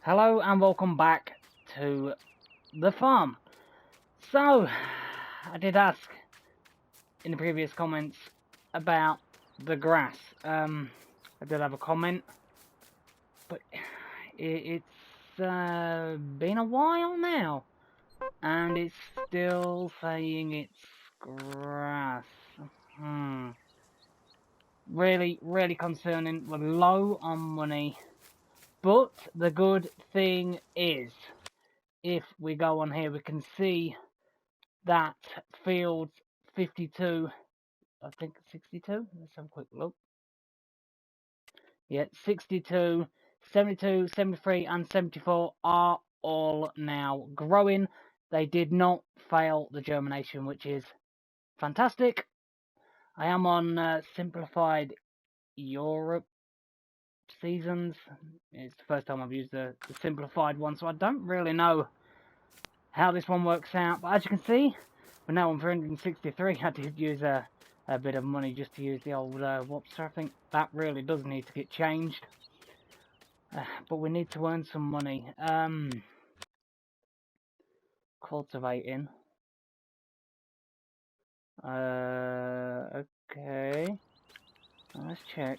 Hello and welcome back to the farm. So, I did ask in the previous comments about the grass. I did have a comment, but it's been a while now, and it's still saying it's grass. Really concerning. We're low on money, but the good thing is, if we go on here, we can see that field 52, I think 62, let's have a quick look. Yeah, 62, 72, 73 and 74 are all now growing. They did not fail the germination, which is fantastic. I am on simplified Europe seasons. It's the first time I've used the simplified one, so I don't really know how this one works out, but as you can see, we're now on 363. I did use a bit of money just to use the old Whopster. I think that really does need to get changed, but we need to earn some money. Cultivating. Okay, let's check.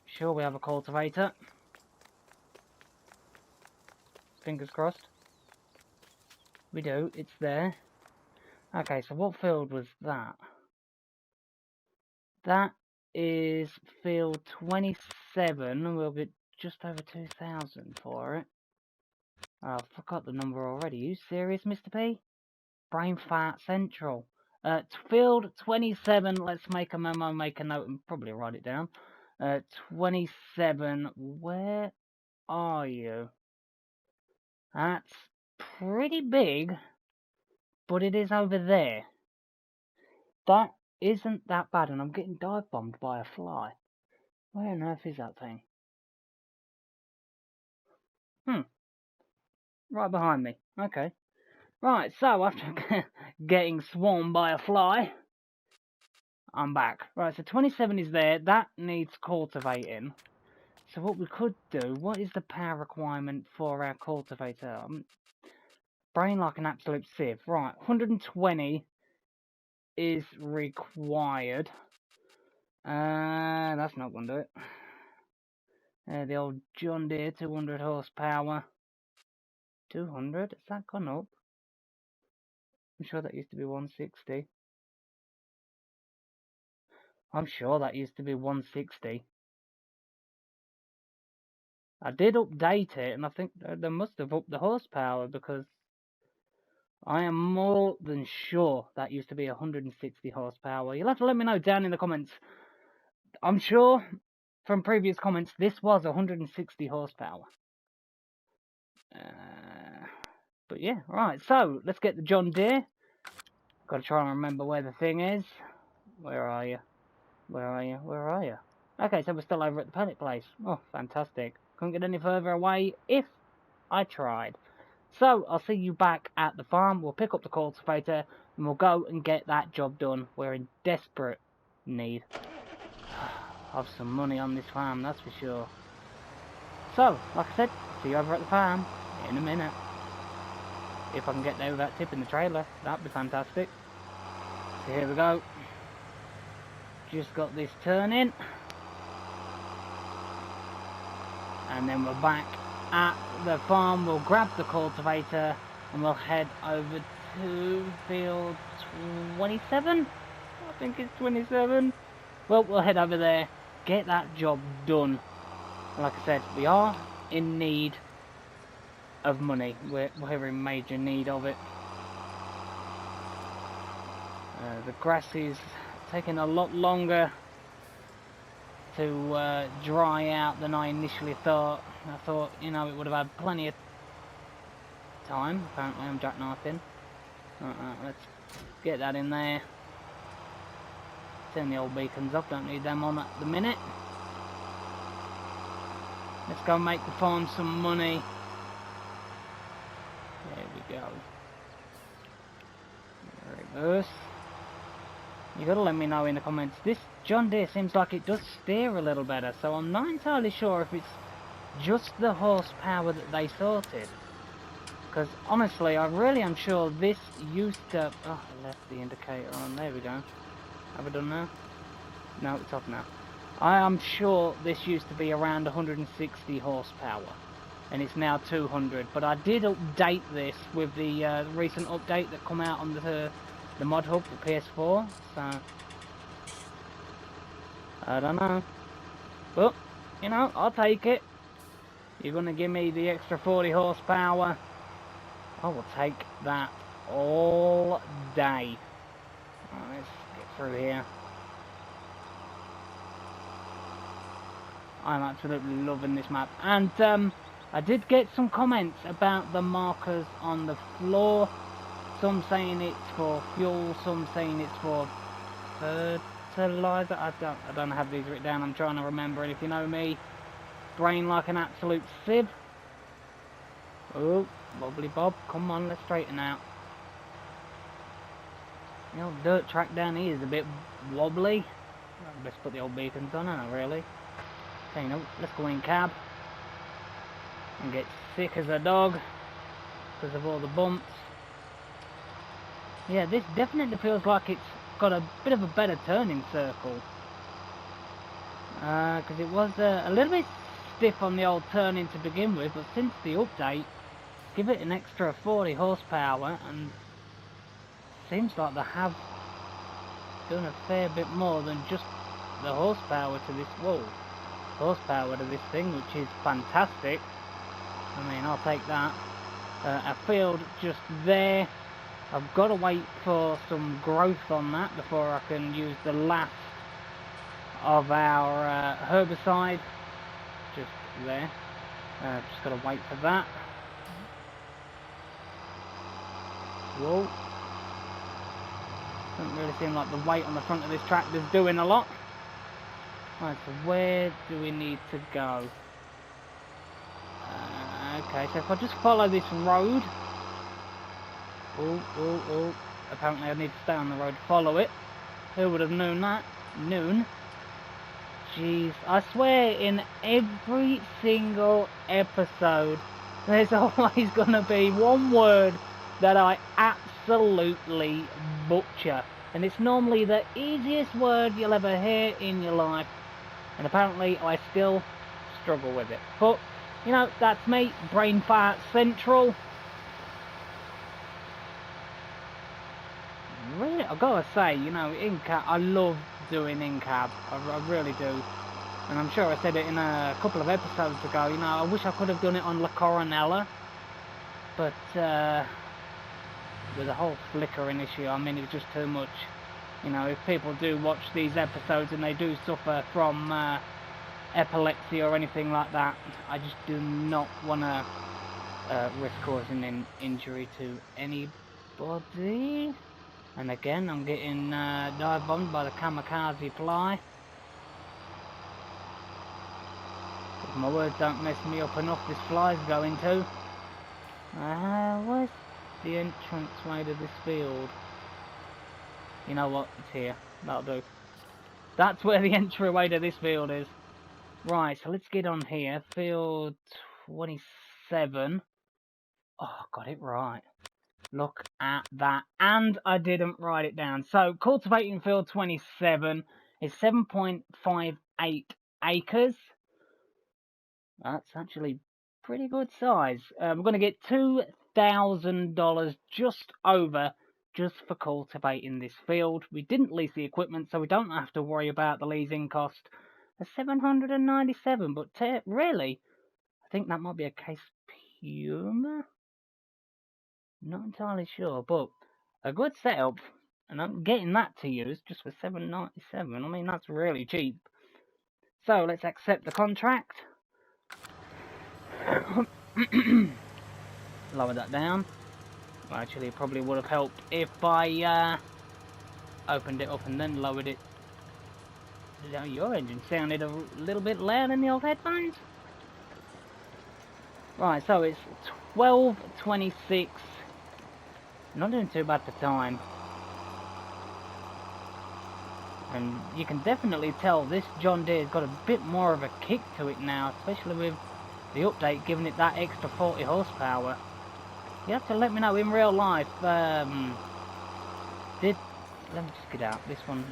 Sure, we have a cultivator. Fingers crossed. We do, it's there. Okay, so what field was that? That is field 27. We'll get just over 2,000 for it. Oh, I forgot the number already. Are you serious, Mr. P? Brain Fart Central. Field 27. Let's make a memo, make a note, and probably write it down. 27. Where are you? That's pretty big, but it is over there. That isn't that bad, and I'm getting dive bombed by a fly. Where on earth is that thing? Right behind me. Okay. Right, so after getting swarmed by a fly, I'm back. Right, so 27 is there. That needs cultivating. So what we could do, what is the power requirement for our cultivator? Brain like an absolute sieve. Right, 120 is required. That's not going to do it. The old John Deere 200 horsepower. 200? Has that gone up? I'm sure that used to be 160. I'm sure that used to be 160. I did update it, and I think they must have upped the horsepower, because I am more than sure that used to be 160 horsepower. You'll have to let me know down in the comments. I'm sure from previous comments this was 160 horsepower. But yeah, right, so let's get the John Deere. Got to try and remember where the thing is. Where are you? Where are you? Where are you? Okay, so we're still over at the pellet place. Oh, fantastic. Couldn't get any further away if I tried. So, I'll see you back at the farm. We'll pick up the cultivator and we'll go and get that job done. We're in desperate need of some money on this farm, that's for sure. So, like I said, see you over at the farm in a minute. If I can get there without tipping the trailer, that'd be fantastic. So here we go. Just got this turning. And then we're back at the farm. We'll grab the cultivator and we'll head over to field 27. I think it's 27. Well, we'll head over there, get that job done. Like I said, we are in need of money. We're in major need of it. The grass is taking a lot longer to dry out than I initially thought. I thought, you know, it would have had plenty of time. Apparently I'm jackknifing. Let's get that in there. Turn the old beacons off, don't need them on at the minute. Let's go make the farm some money. There we go. Reverse. You gotta let me know in the comments. This John Deere seems like it does steer a little better, so I'm not entirely sure if it's just the horsepower that they sorted. Because honestly, I really am sure this used to... Oh, I left the indicator on. There we go. Have I done now? No, it's off now. I am sure this used to be around 160 horsepower. And it's now 200. But I did update this with the recent update that come out on the mod hub for PS4. So, I don't know. But, you know, I'll take it. You're going to give me the extra 40 horsepower. I will take that all day. Right, let's get through here. I'm absolutely loving this map. And I did get some comments about the markers on the floor. Some saying it's for fuel, some saying it's for fertilizer. I don't have these written down. I'm trying to remember it. If you know me, brain like an absolute sieve. Oh, wobbly bob. Come on, let's straighten out. The old dirt track down here is a bit wobbly. Let's put the old beacons on, aren't I, really? Okay, no, let's go in cab. And get sick as a dog because of all the bumps. Yeah, this definitely feels like it's got a bit of a better turning circle. Because it was a little bit stiff on the old turning to begin with, but since the update, give it an extra 40 horsepower, and seems like they have done a fair bit more than just the horsepower to this horsepower to this thing, which is fantastic. I mean, I'll take that. A field just there. I've got to wait for some growth on that before I can use the last of our herbicide. Just there. Just got to wait for that. Whoa. Doesn't really seem like the weight on the front of this tractor is doing a lot. Right, so where do we need to go? Okay, so if I just follow this road... Oh. Apparently I need to stay on the road to follow it. Who would have known that? Jeez, I swear in every single episode there's always going to be one word that I absolutely butcher. And it's normally the easiest word you'll ever hear in your life. And apparently I still struggle with it. But, you know, that's me, brain fart central. Really, I've got to say, you know, in-cab, I love doing in-cab. I really do. And I'm sure I said it in a couple of episodes ago, you know, I wish I could have done it on La Coronella. But, with the whole flickering issue, I mean, it was just too much. You know, if people do watch these episodes and they do suffer from epilepsy or anything like that, I just do not want to risk causing an injury to anybody. And again, I'm getting dive bombed by the kamikaze fly. If my words don't mess me up enough, this fly's going to. Where's the entrance way to this field? You know what? It's here. That'll do. That's where the entryway to this field is. Right, so let's get on here. Field 27. Oh, I got it right. Look at that. And I didn't write it down. So, cultivating field 27 is 7.58 acres. That's actually pretty good size. We're going to get $2,000 just over just for cultivating this field. We didn't lease the equipment, so we don't have to worry about the leasing cost. $797, but really, I think that might be a Case Puma. Not entirely sure, but a good setup, and I'm getting that to use just for $797. I mean, that's really cheap. So let's accept the contract. Lower that down. Well, actually, it probably would have helped if I opened it up and then lowered it. Your engine sounded a little bit loud in the old headphones. Right, so it's 12:26. Not doing too bad for time. And you can definitely tell this John Deere's got a bit more of a kick to it now, especially with the update giving it that extra 40 horsepower. You have to let me know in real life, let me just get out, this one,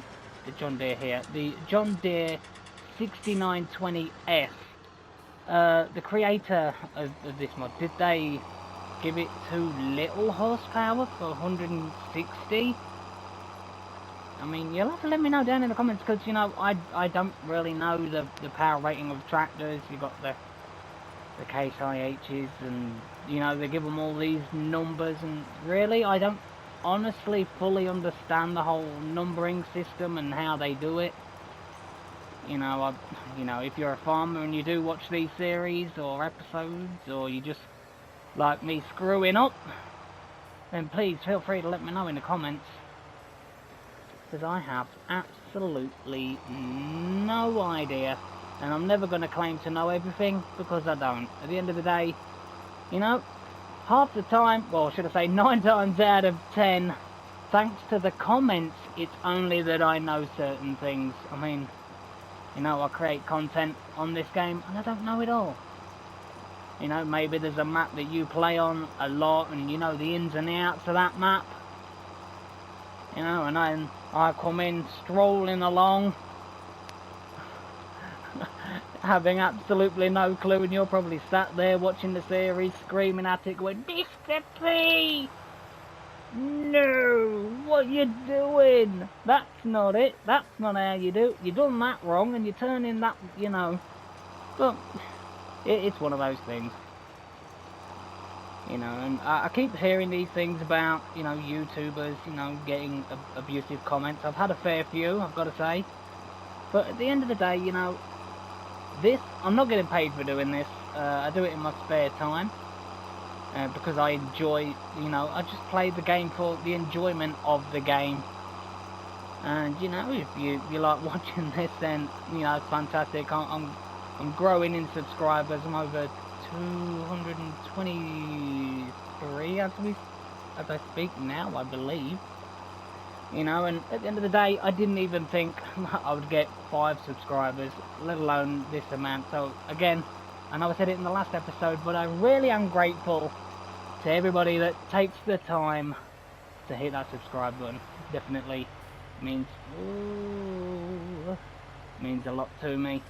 the John Deere here, the John Deere 6920S, the creator of this mod, did they give it too little horsepower for 160? I mean, you'll have to let me know down in the comments, because, you know, I don't really know the power rating of tractors. You've got the Case IHs, and, you know, they give them all these numbers, and really, I don't honestly fully understand the whole numbering system and how they do it. You know, if you're a farmer and you do watch these series or episodes, or you just like me screwing up, then please feel free to let me know in the comments. Because I have absolutely no idea, and I'm never going to claim to know everything, because I don't. At the end of the day, you know, half the time, well, should I say 9 times out of 10, thanks to the comments, it's only that I know certain things. I mean, you know, I create content on this game, and I don't know it all. You know, maybe there's a map that you play on a lot, and you know the ins and outs of that map. You know, and then I come in strolling along, having absolutely no clue, and you're probably sat there watching the series, screaming at it, going, "Mr. P! No! What you doing? That's not it. That's not how you do it. You done that wrong, and you turn in that, you know." But it's one of those things. You know, and I keep hearing these things about, you know, YouTubers, you know, getting abusive comments. I've had a fair few, I've got to say. But at the end of the day, you know, I'm not getting paid for doing this. I do it in my spare time. Because I enjoy, you know, I just play the game for the enjoyment of the game. And, you know, if you like watching this, then, you know, it's fantastic. I'm growing in subscribers. I'm over 223 as I speak now, I believe. You know, and at the end of the day, I didn't even think I would get 5 subscribers, let alone this amount. So again, I know I said it in the last episode, but I really am grateful to everybody that takes the time to hit that subscribe button. Definitely means a lot to me.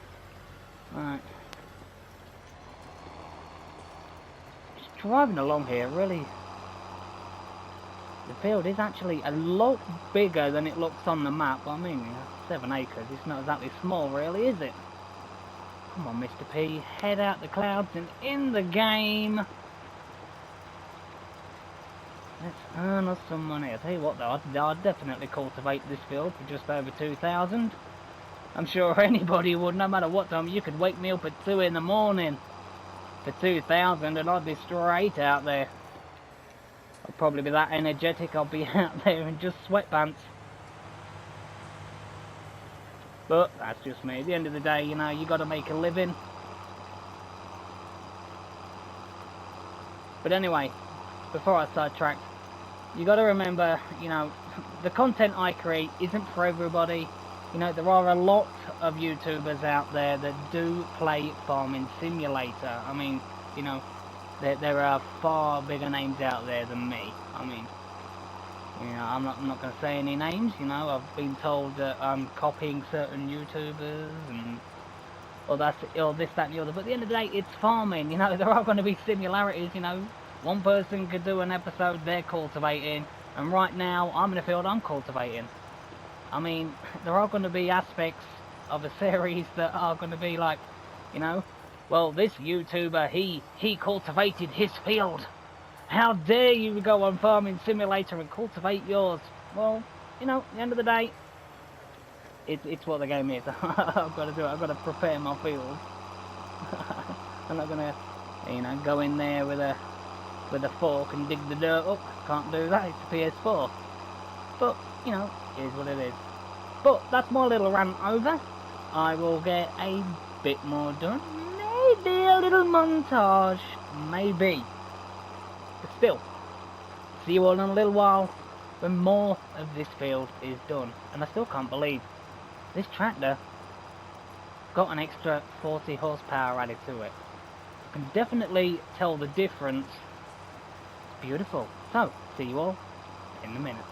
Right. Driving along here, really, the field is actually a lot bigger than it looks on the map. I mean, 7 acres, it's not exactly small, really, is it? Come on, Mr. P, head out the clouds and in the game. Let's earn us some money. I tell you what, though, I'd definitely cultivate this field for just over 2,000. I'm sure anybody would, no matter what time. You could wake me up at 2 in the morning. For 2,000, and I'd be straight out there. I'll probably be that energetic, I'll be out there in just sweatpants. But that's just me. At the end of the day, you know, you got to make a living. But anyway, before I sidetrack, you got to remember, you know, the content I create isn't for everybody. You know, there are a lot of YouTubers out there that do play Farming Simulator. I mean, you know, there are far bigger names out there than me. I mean, you know, I'm not going to say any names. You know, I've been told that I'm copying certain YouTubers and or this, that, and the other. But at the end of the day, it's farming. You know, there are going to be similarities. You know, one person could do an episode, they're cultivating, and right now I'm in a field, I'm cultivating. I mean, there are going to be aspects of a series that are going to be like, you know, well, this YouTuber, he cultivated his field. How dare you go on Farming Simulator and cultivate yours? Well, you know, at the end of the day, it's what the game is. I've got to do it. I've got to prepare my field. I'm not going to, you know, go in there with a fork and dig the dirt up. Can't do that. It's a PS4. But, you know, it is what it is. But that's my little rant over. I will get a bit more done. Maybe a little montage. Maybe. But still, see you all in a little while when more of this field is done. And I still can't believe this tractor got an extra 40 horsepower added to it. I can definitely tell the difference. It's beautiful. So, see you all in a minute.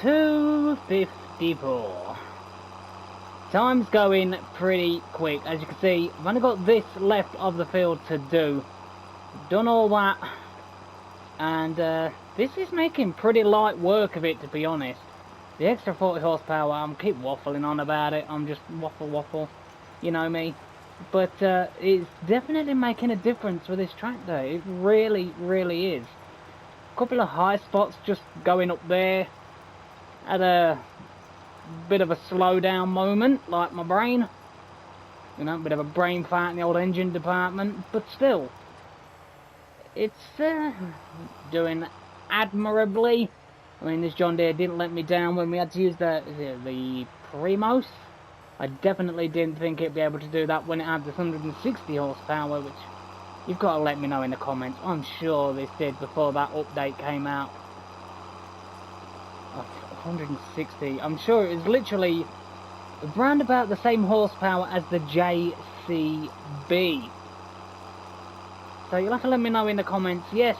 $2.54. Time's going pretty quick. As you can see, I've only got this left of the field to do. I've done all that, and this is making pretty light work of it, to be honest. The extra 40 horsepower, I'm keep waffling on about it. I'm just waffle, you know me. But it's definitely making a difference with this tractor. It really is. A couple of high spots just going up there. Had a bit of a slowdown moment, like my brain. You know, a bit of a brain fart in the old engine department. But still, it's doing admirably. I mean, this John Deere didn't let me down when we had to use the Primos. I definitely didn't think it'd be able to do that when it had this 160 horsepower, which you've got to let me know in the comments. I'm sure this did before that update came out. 160. I'm sure it was literally around about the same horsepower as the JCB. So you'll have to let me know in the comments. Yes,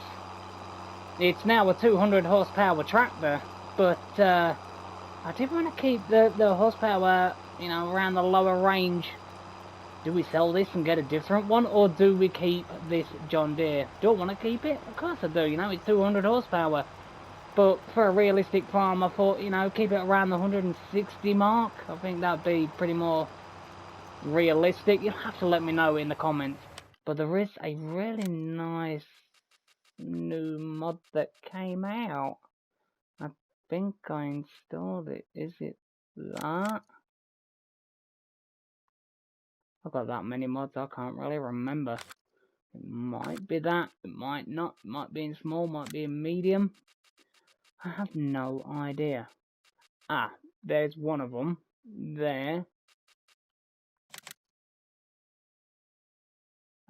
it's now a 200 horsepower tractor, but I did want to keep the horsepower, you know, around the lower range. Do we sell this and get a different one, or do we keep this John Deere? Do I want to keep it? Of course I do. You know, it's 200 horsepower. But for a realistic farm, I thought, you know, keep it around the 160 mark. I think that'd be pretty more realistic. You'll have to let me know in the comments. But there is a really nice new mod that came out. I think I installed it. Is it that? I've got that many mods, I can't really remember. It might be that, it might not. It might be in small, might be in medium. I have no idea. Ah, there's one of them. There.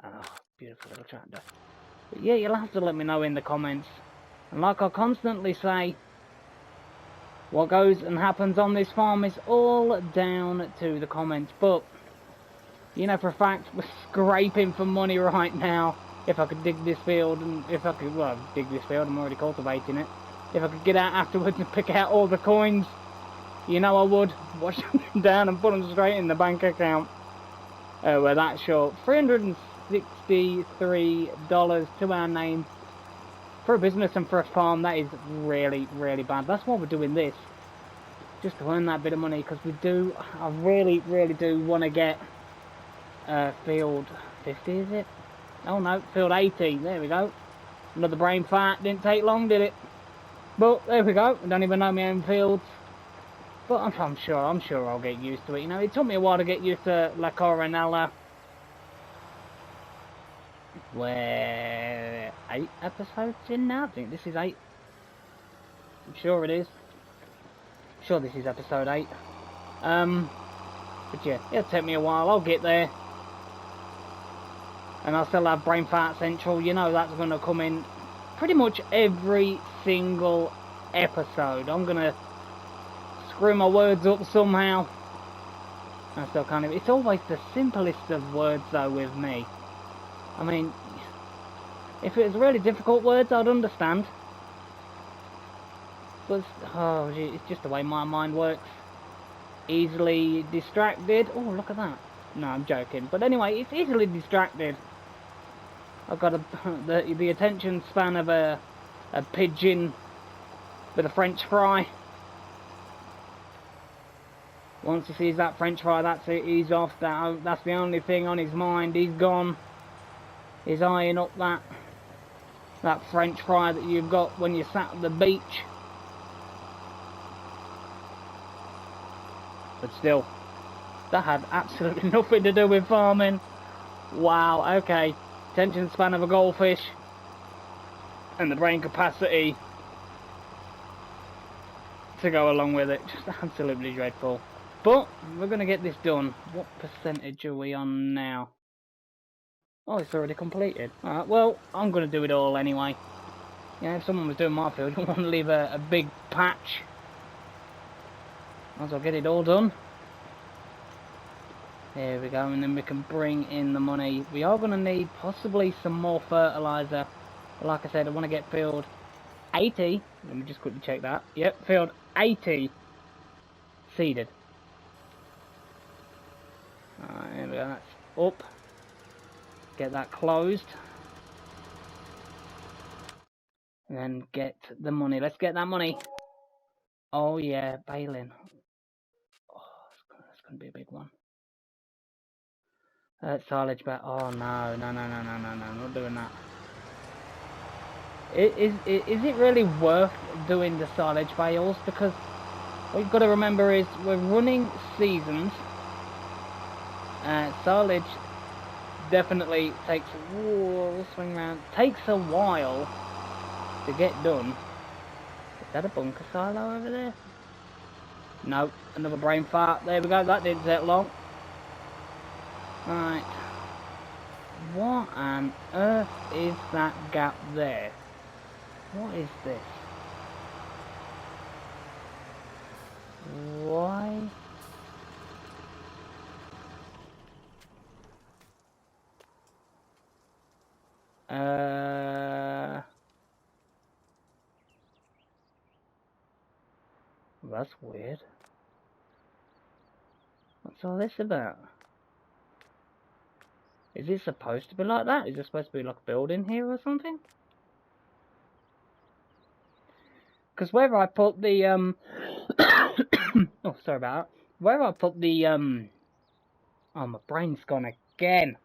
Oh, beautiful little tractor. But yeah, you'll have to let me know in the comments. And like I constantly say, what goes and happens on this farm is all down to the comments. But, you know for a fact, we're scraping for money right now. If I could dig this field, and if I could, well, dig this field, I'm already cultivating it. If I could get out afterwards and pick out all the coins, you know I would. Wash them down and put them straight in the bank account. We're that short. $363 to our name. For a business and for a farm, that is really bad. That's why we're doing this. Just to earn that bit of money, because we do, I really do want to get field 50, is it? Oh no, field 80. There we go. Another brain fart. Didn't take long, did it? But there we go. I don't even know my own fields. But I'm sure I'll get used to it. You know, it took me a while to get used to La Coronella. We're 8 episodes in now. I think this is 8. I'm sure it is. I'm sure this is episode 8. But yeah, it'll take me a while. I'll get there. And I'll still have Brain Fart Central. You know that's going to come in pretty much every single episode. I'm going to screw my words up somehow. I still can't even. It's always the simplest of words though with me. I mean, if it was really difficult words, I'd understand. But, oh, it's just the way my mind works. Easily distracted. Oh, look at that. No, I'm joking. But anyway, it's easily distracted. I've got the attention span of a pigeon with a French fry. Once he sees that French fry, that's it, he's off. That's the only thing on his mind. He's gone. He's eyeing up that French fry that you've got when you sat at the beach. But still, that had absolutely nothing to do with farming. Wow, okay. Attention span of a goldfish. And the brain capacity to go along with it. Just absolutely dreadful. But we're going to get this done. What percentage are we on now? Oh, it's already completed. Alright, well, I'm going to do it all anyway. Yeah, if someone was doing my field, I want to leave a big patch. Might as well get it all done. There we go, and then we can bring in the money. We are going to need possibly some more fertiliser. Like I said, I want to get field 80. Let me just quickly check that. Yep, field 80 seeded. Alright, there we go, that's up. Get that closed. And then get the money. Let's get that money. Oh yeah, baling. Oh, that's going to be a big one. Silage back. Oh no, not doing that. Is it really worth doing the silage bales? Because what you've got to remember is we're running seasons. Silage definitely takes. Whoa, swing round. Takes a while to get done. Is that a bunker silo over there? No, another brain fart. There we go. That didn't take long. Right. What on earth is that gap there? What is this? Why? That's weird. What's all this about? Is it supposed to be like that? Is it supposed to be like a building here or something? Because where I put the oh, sorry about that. Where I put the oh, my brain's gone again.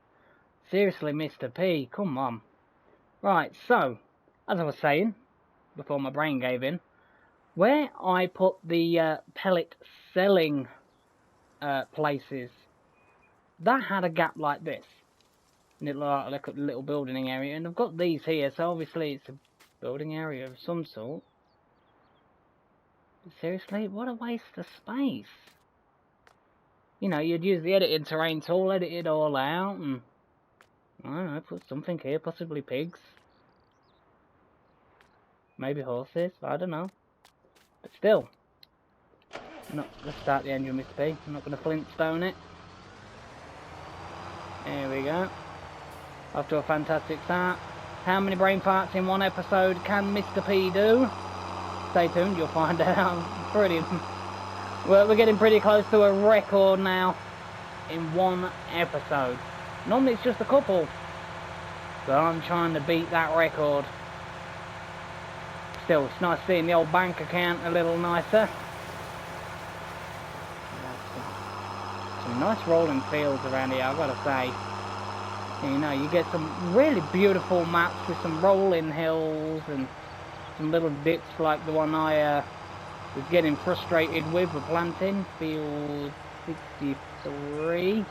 Seriously, Mr. P, come on. Right, so as I was saying before my brain gave in, where I put the pellet selling places, that had a gap like this. And it looked like a little building area, and I've got these here, so obviously it's a building area of some sort. But seriously, what a waste of space. You know, you'd use the editing terrain tool, edit it all out, and I don't know, put something here, possibly pigs. Maybe horses, I don't know. But still, let's start the engine, Mr. P. I'm not going to flintstone it. There we go. Off to a fantastic start. How many brain farts in one episode can Mr. P do? Stay tuned, you'll find out. Pretty. Well, we're getting pretty close to a record now in one episode. Normally it's just a couple, so I'm trying to beat that record. Still, it's nice seeing the old bank account a little nicer. Some nice rolling fields around here, I've got to say. You know, you get some really beautiful maps with some rolling hills and some little dips like the one I was getting frustrated with planting. Field 63.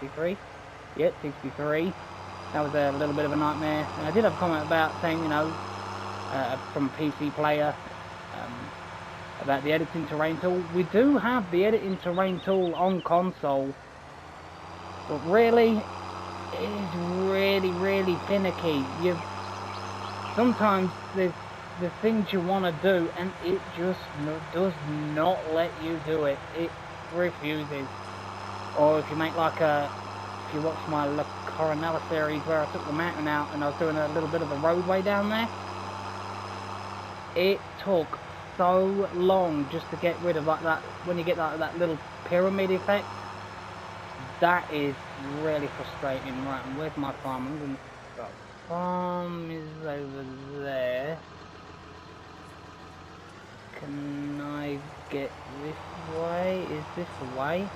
63? Yep, 63. That was a little bit of a nightmare. And I did have a comment about saying, you know, from PC Player, about the editing terrain tool. We do have the editing terrain tool on console, but really, it is really finicky. Sometimes there's the things you want to do, and it just does not let you do it. It refuses. Or if you make like if you watch my La Coronella series where I took the mountain out and I was doing a little bit of a roadway down there, it took so long just to get rid of like that, when you get like that little pyramid effect. That is really frustrating. Right, and where's my farm? Farm is over there. Can I get this way? Is this the way?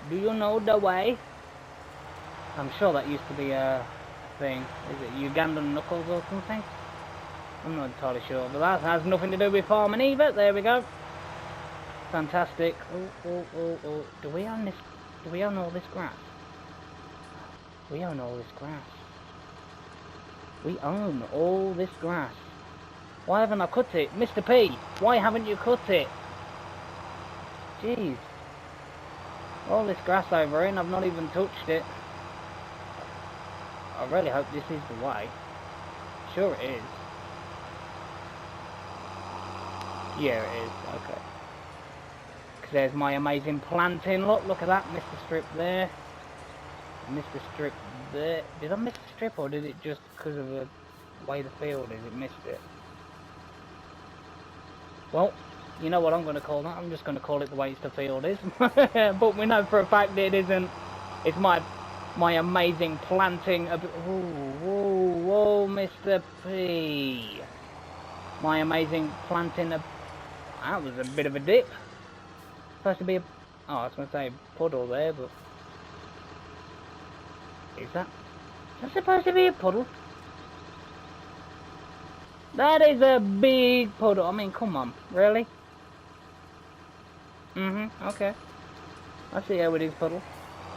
Do you know the way? I'm sure that used to be a thing. Is it Ugandan knuckles or something? I'm not entirely sure, but that has nothing to do with farming either. There we go. Fantastic. Oh. Do we own this? Do we own all this grass? We own all this grass. We own all this grass. Why haven't I cut it? Mr. P, why haven't you cut it? Jeez. All this grass over here and I've not even touched it. I really hope this is the way. Sure it is. Yeah, it is. Okay. Because there's my amazing planting. Look at that. Missed the strip there. Missed the strip there. Did I miss the strip or did it just because of the way the field is? It missed it. Well, you know what I'm going to call that? I'm just going to call it the way the field is. But we know for a fact that it isn't. It's my amazing planting. Whoa, Mr. P. My amazing planting. That was a bit of a dip. Supposed to be a... Oh, I was going to say puddle there, but... Is that supposed to be a puddle? That is a big puddle. I mean, come on. Really? Okay. I see how it is, puddle.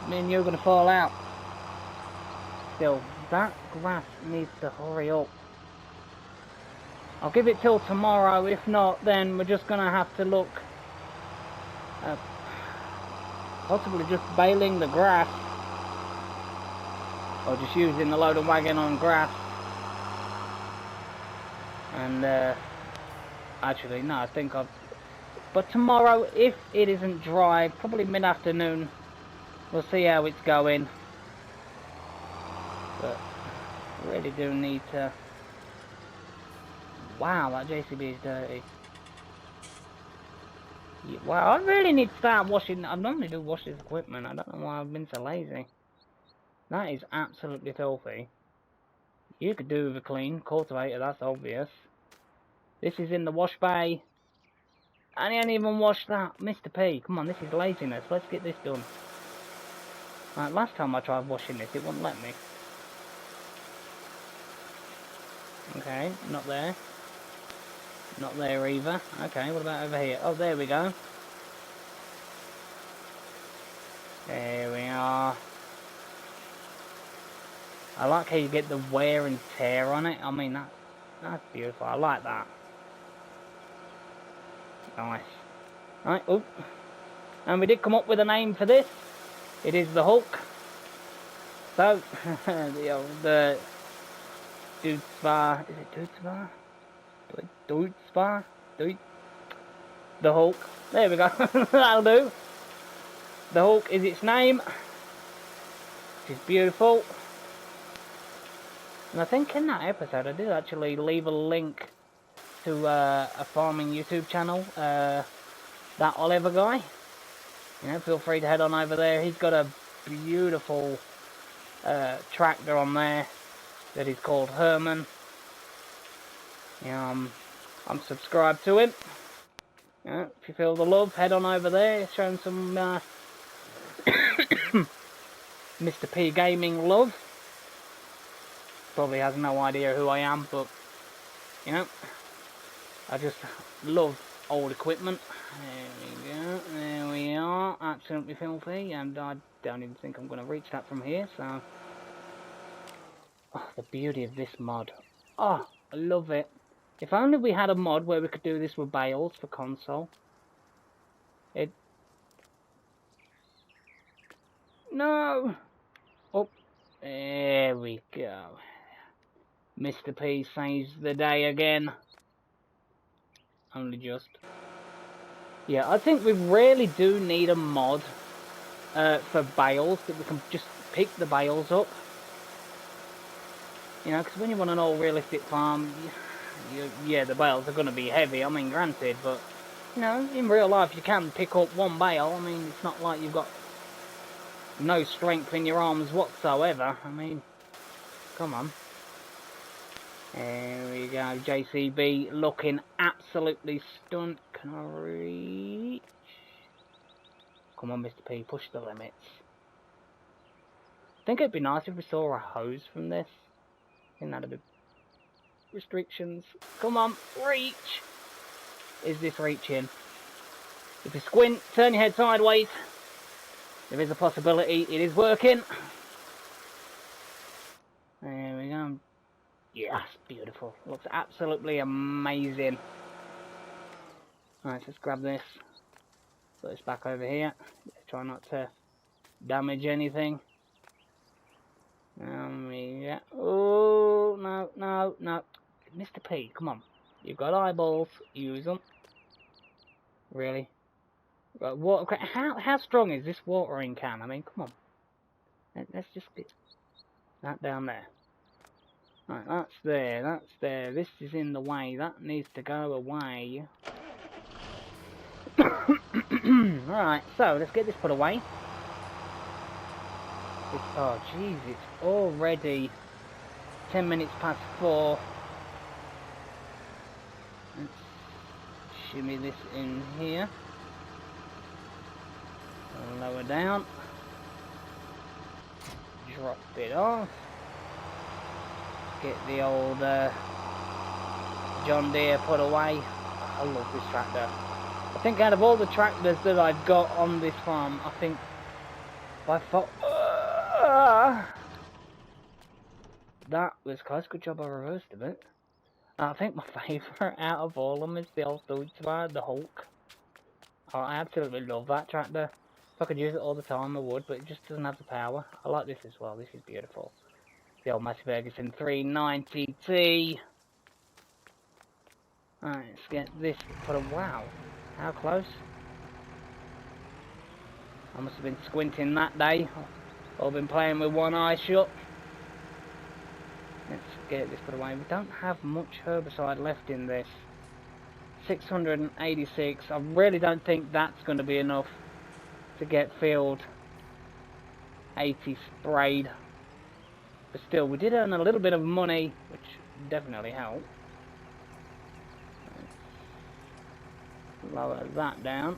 Me and you're going to fall out. Still, that grass needs to hurry up. I'll give it till tomorrow. If not, then we're just going to have to look at possibly just baling the grass. Or just using the loader wagon on grass. And, actually, no, I think I've... But tomorrow, if it isn't dry, probably mid-afternoon, we'll see how it's going. But, I really do need to... Wow, that JCB is dirty. Yeah, wow, I really need to start washing... I normally do wash this equipment, I don't know why I've been so lazy. That is absolutely filthy. You could do with a clean cultivator, that's obvious. This is in the wash bay. And he ain't even washed that. Mr. P, come on, this is laziness. Let's get this done. Right, last time I tried washing this, it wouldn't let me. Okay, not there. Not there either. Okay, what about over here? Oh, there we go. There we are. I like how you get the wear and tear on it. I mean, that's beautiful. I like that. Nice. Right, oop. And we did come up with a name for this. It is the Hulk. So, the Dude Spa. Is it Dude Spa? Dude Spa? The Hulk. There we go. That'll do. The Hulk is its name. Which is beautiful. And I think in that episode I did actually leave a link to a farming YouTube channel. That Oliver guy. You know, feel free to head on over there. He's got a beautiful tractor on there that is called Herman. Yeah, I'm subscribed to him. Yeah, if you feel the love, head on over there. Showing some Mr. P Gaming love. Probably has no idea who I am, but you know, I just love old equipment. There we go. There we are. Absolutely filthy, and I don't even think I'm going to reach that from here. So, oh, the beauty of this mod. Oh, I love it. If only we had a mod where we could do this with bales for console. No! Oh, there we go. Mr. P saves the day again. Only just. Yeah, I think we really do need a mod for bales, that we can just pick the bales up. You know, because when you want an all realistic farm, yeah, the bales are going to be heavy, I mean, granted, but, you know, in real life you can pick up one bale. I mean, it's not like you've got no strength in your arms whatsoever. I mean, come on. There we go, JCB looking absolutely stunned. Can I reach? Come on, Mr. P, push the limits. I think it'd be nice if we saw a hose from this. I think that'd be restrictions. Come on, reach! Is this reaching? If you squint, turn your head sideways, there is a possibility it is working. There we go. Yes, beautiful. Looks absolutely amazing. Right, let's grab this. Put this back over here. Try not to damage anything. Yeah. Oh, no, no, no. Mr. P, come on. You've got eyeballs. Use them. Really? Right, water. How strong is this watering can? I mean, come on. Let's just get that down there. Right, that's there. That's there. This is in the way. That needs to go away. Right, so let's get this put away. Oh, jeez, it's already 10 minutes past 4. Let's shimmy this in here. Lower down. Drop it off. Get the old John Deere put away. I love this tractor. I think out of all the tractors that I've got on this farm, I think by far that was close. Good job I reversed a bit. I think my favourite out of all of them is the old Deutschbahn, the Hulk. Oh, I absolutely love that tractor. If I could use it all the time I would, but it just doesn't have the power. I like this as well. This is beautiful. The old Massey Ferguson 390T. Alright, let's get this put away. Wow, how close? I must have been squinting that day. I've been playing with one eye shut. Let's get this put away. We don't have much herbicide left in this. 686. I really don't think that's going to be enough to get field 80 sprayed. But still, we did earn a little bit of money, which definitely helped. Lower that down.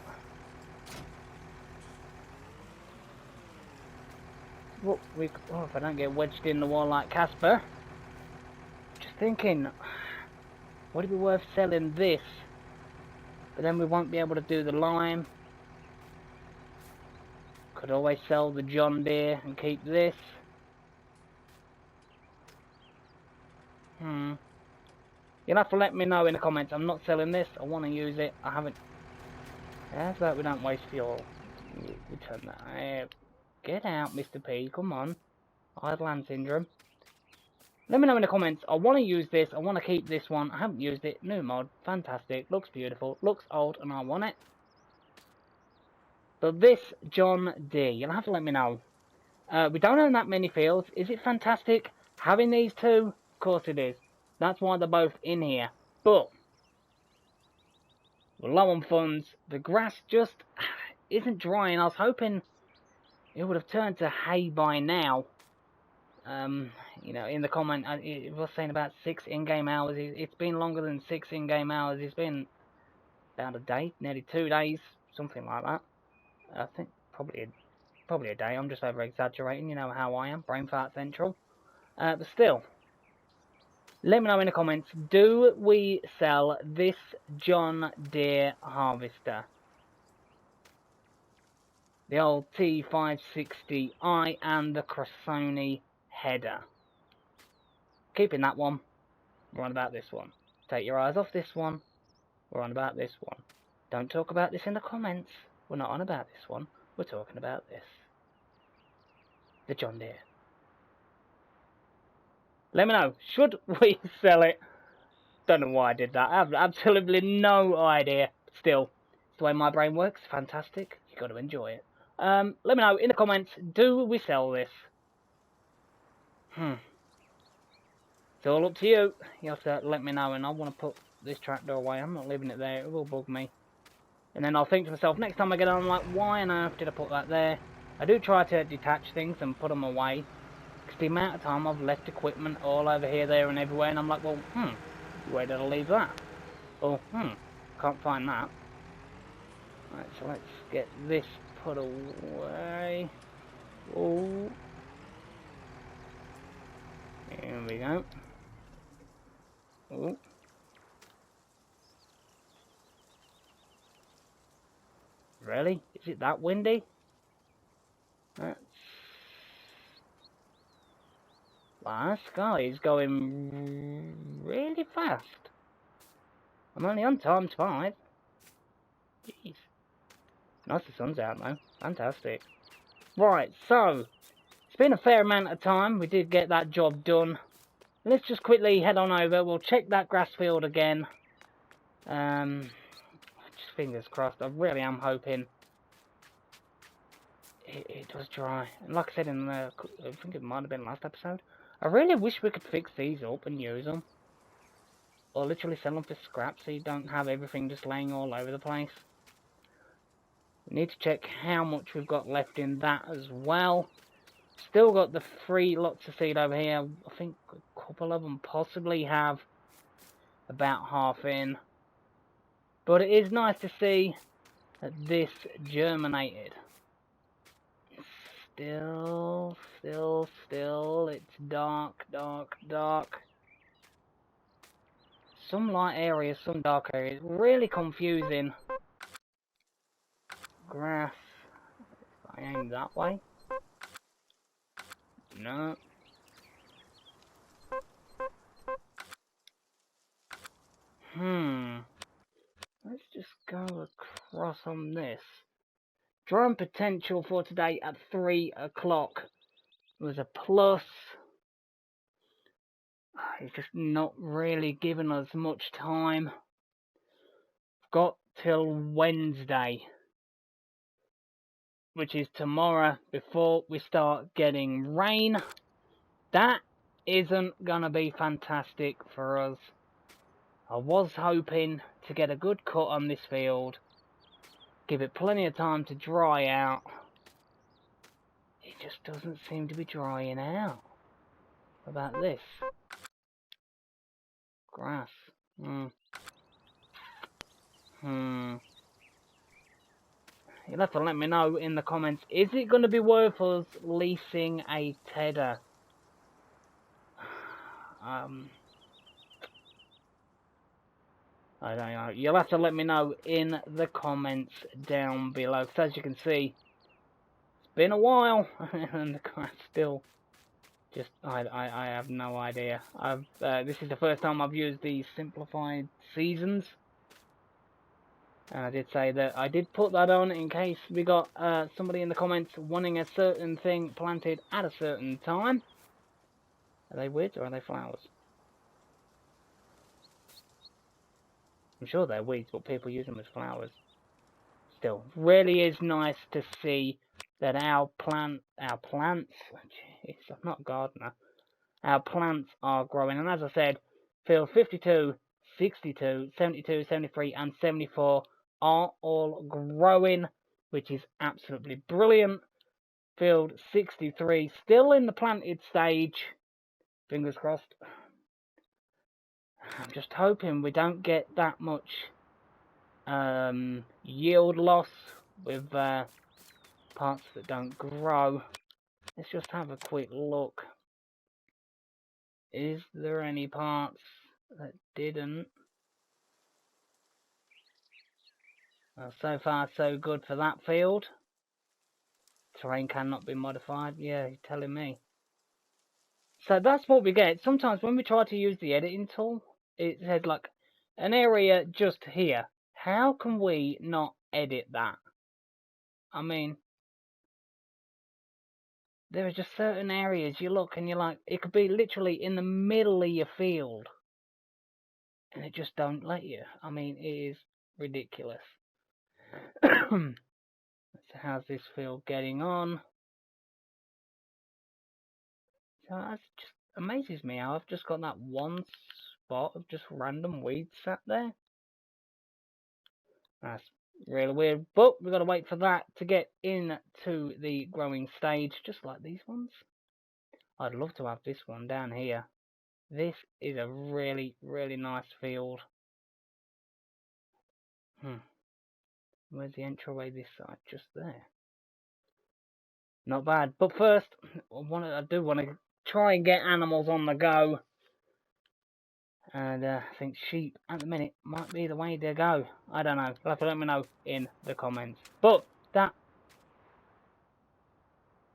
What we? Oh, if I don't get wedged in the wall like Casper. Just thinking, would it be worth selling this? But then we won't be able to do the lime. Could always sell the John Deere and keep this. You'll have to let me know in the comments. I'm not selling this. I want to use it. I haven't. That's that we don't waste fuel. We turn that. Get out, Mr. P. Come on. Idle hand syndrome. Let me know in the comments. I want to use this. I want to keep this one. I haven't used it. New mod. Fantastic. Looks beautiful. Looks old, and I want it. But this John Deere, you'll have to let me know. We don't own that many fields. Is it fantastic having these two? Of course it is. That's why they're both in here. But we're low on funds. The grass just isn't drying. I was hoping it would have turned to hay by now. You know, in the comment, it was saying about 6 in-game hours. It's been longer than 6 in-game hours. It's been about a day, nearly 2 days, something like that. I think probably a day. I'm just over-exaggerating. You know how I am, brain fart central. But still, let me know in the comments. Do we sell this John Deere harvester? The old T560i and the Cressoni header. Keeping that one. We're on about this one. Take your eyes off this one. We're on about this one. Don't talk about this in the comments. We're not on about this one. We're talking about this. The John Deere. Let me know. Should we sell it? Don't know why I did that. I have absolutely no idea. Still, it's the way my brain works. Fantastic. You got to enjoy it. Let me know in the comments. Do we sell this? It's all up to you. You have to let me know, and I want to put this tractor away. I'm not leaving it there. It will bug me. And then I'll think to myself, next time I get on, I'm like, why on earth did I put that there? I do try to detach things and put them away. Because the amount of time I've left equipment all over here, there and everywhere, and I'm like, well, where did I leave that? Oh, can't find that. Right, so let's get this put away. Oh, here we go. Oh. Really? Is it that windy? Wow, that sky is going really fast. I'm only on times 5. Jeez. Nice the sun's out though. Fantastic. Right, so it's been a fair amount of time. We did get that job done. Let's just quickly head on over. We'll check that grass field again. Just fingers crossed. I really am hoping it does dry. And like I said in the, I think it might have been last episode, I really wish we could fix these up and use them. Or literally sell them for scrap so you don't have everything just laying all over the place. We need to check how much we've got left in that as well. Still got the 3 lots of seed over here. I think a couple of them possibly have about half in. But it is nice to see that this germinated. Still, it's dark. Some light areas, some dark areas. Really confusing. Grass. If I aim that way. No. Let's just go across on this. Drone potential for today at 3 o'clock was a plus. It's just not really giving us much time. Got till Wednesday, which is tomorrow, before we start getting rain. That isn't gonna be fantastic for us. I was hoping to get a good cut on this field, give it plenty of time to dry out. It just doesn't seem to be drying out. What about this? Grass. You'll have to let me know in the comments. Is it going to be worth us leasing a tedder? I don't know. You'll have to let me know in the comments down below. Because as you can see, it's been a while, and the grass still just I have no idea. This is the first time I've used the simplified seasons. And I did say that I did put that on in case we got somebody in the comments wanting a certain thing planted at a certain time. Are they weeds or are they flowers? I'm sure they're weeds, but people use them as flowers. Still, really is nice to see that our plants, jeez, I'm not a gardener, our plants are growing. And as I said, field 52, 62, 72, 73 and 74 are all growing, which is absolutely brilliant. Field 63 still in the planted stage. Fingers crossed. I'm just hoping we don't get that much yield loss with parts that don't grow. Let's just have a quick look. Is there any parts that didn't? Well, so far so good for that field. Terrain cannot be modified. Yeah, you're telling me. So that's what we get. Sometimes when we try to use the editing tool, it says like an area just here. How can we not edit that? I mean, there are just certain areas you look and you're like, it could be literally in the middle of your field. And it just don't let you. I mean, it is ridiculous. So how's this field getting on? So that just amazes me how I've just got that one spot of just random weeds sat there. That's really weird, but we've got to wait for that to get into the growing stage, just like these ones. I'd love to have this one down here. This is a really, really nice field. Where's the entryway this side? Just there. Not bad. But first, I do want to try and get animals on the go. And I think sheep at the minute might be the way to go. I don't know. You'll have to let me know in the comments. But that...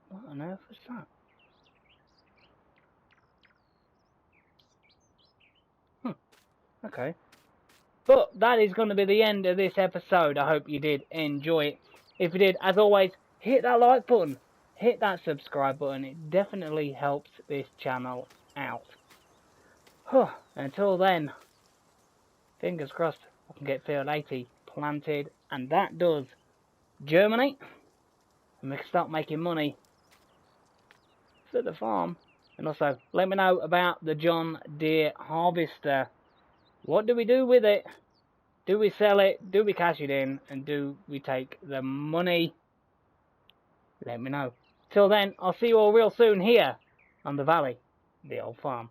What on earth was that? Okay. But that is going to be the end of this episode. I hope you did enjoy it. If you did, as always, hit that like button. Hit that subscribe button. It definitely helps this channel out. Until then, fingers crossed I can get field 80 planted. And that does germinate. And we can start making money for the farm. And also, let me know about the John Deere harvester. What do we do with it? Do we sell it? Do we cash it in? And do we take the money? Let me know. Till then, I'll see you all real soon here on the Valley, the old farm.